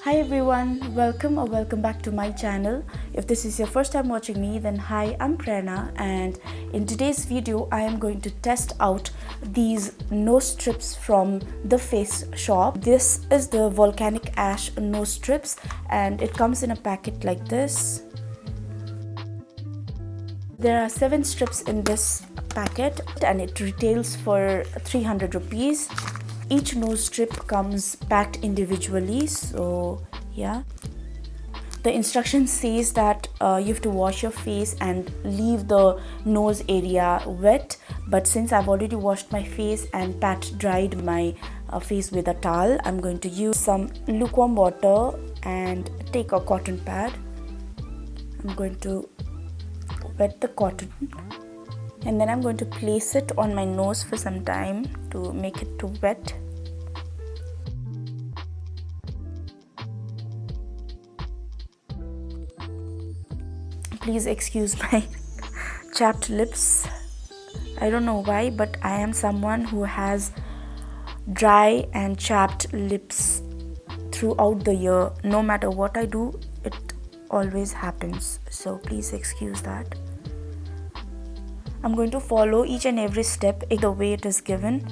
Hi everyone, welcome back to my channel. If this is your first time watching me, then hi, I'm Prerna, and in today's video I am going to test out these nose strips from the face shop. This is the volcanic ash nose strips and it comes in a packet like this. There are 7 strips in this packet and it retails for 300 rupees. Each nose strip comes packed individually, so yeah. The instruction says that you have to wash your face and leave the nose area wet, but since I've already washed my face and pat dried my face with a towel, I'm going to use some lukewarm water and take a cotton pad. I'm going to wet the cotton and then I'm going to place it on my nose for some time to make it too wet. Please excuse my chapped lips. I don't know why, but I am someone who has dry and chapped lips throughout the year. No matter what I do, it always happens, so please excuse that. I'm going to follow each and every step the way it is given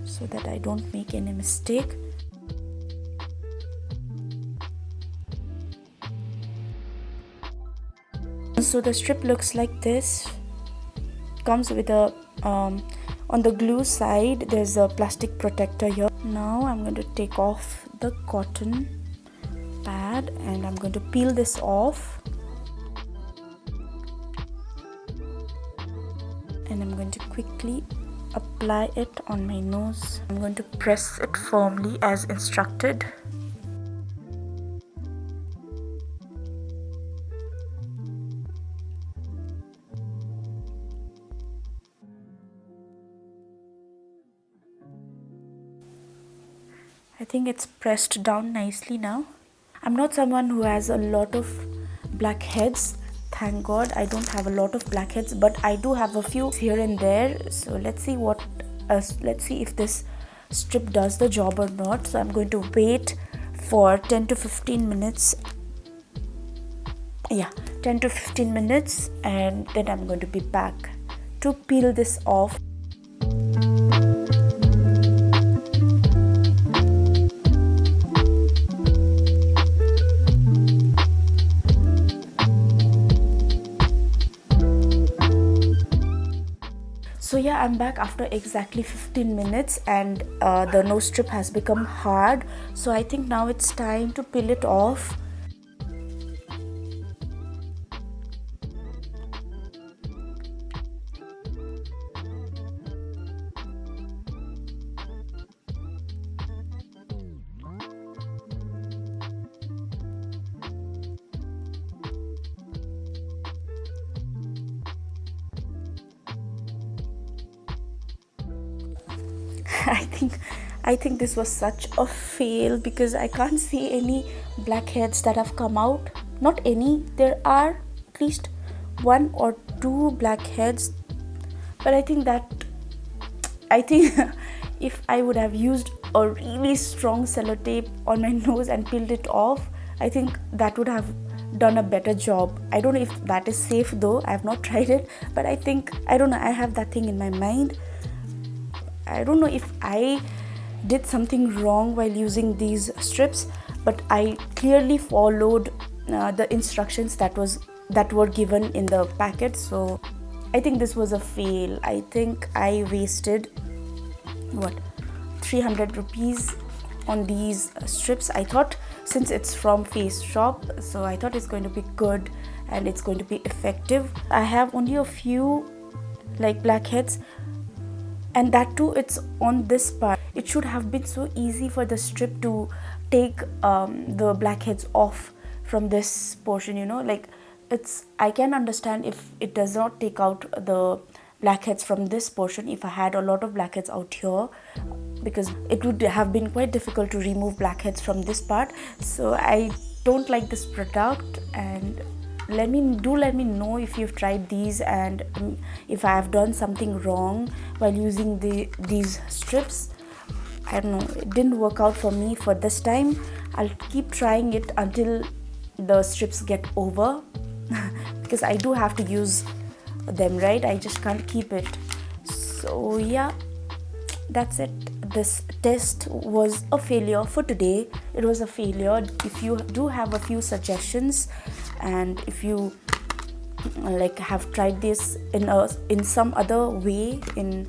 so that I don't make any mistake. So the strip looks like this. Comes with a on the glue side there's a plastic protector here. Now I'm going to take off the cotton pad and I'm going to peel this off. And I'm going to quickly apply it on my nose. I'm going to press it firmly as instructed. I think it's pressed down nicely now. I'm not someone who has a lot of blackheads. Thank God I don't have a lot of blackheads, but I do have a few here and there. So let's see if this strip does the job or not. So I'm going to wait for 10 to 15 minutes. Yeah, 10 to 15 minutes and then I'm going to be back to peel this off. So yeah, I'm back after exactly 15 minutes and the nose strip has become hard. So I think now it's time to peel it off. I think this was such a fail because I can't see any blackheads that have come out. Not any, there are at least 1 or 2 blackheads, but I think if I would have used a really strong sellotape on my nose and peeled it off, I think that would have done a better job. I don't know if that is safe though. I have not tried it, but I don't know, I have that thing in my mind. I don't know if I did something wrong while using these strips, but I clearly followed the instructions that were given in the packet. So I think this was a fail. I think I wasted 300 rupees on these strips. I thought since it's from Face Shop, so I thought it's going to be good and it's going to be effective. I have only a few like blackheads, and that too it's on this part. It should have been so easy for the strip to take the blackheads off from this portion, you know, like I can understand if it does not take out the blackheads from this portion. If I had a lot of blackheads out here, because it would have been quite difficult to remove blackheads from this part. So I don't like this product, and let me know if you've tried these and if I have done something wrong while using these strips. I don't know, it didn't work out for me for this time. I'll keep trying it until the strips get over because I do have to use them, right? I just can't keep it. So yeah, that's it. This test was a failure for today. It was a failure. If you do have a few suggestions, and if you like have tried this in some other way, and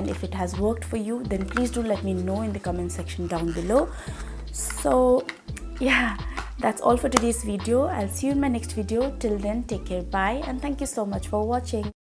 if it has worked for you, then please do let me know in the comment section down below. So yeah, that's all for today's video. I'll see you in my next video. Till then, take care, bye, and thank you so much for watching.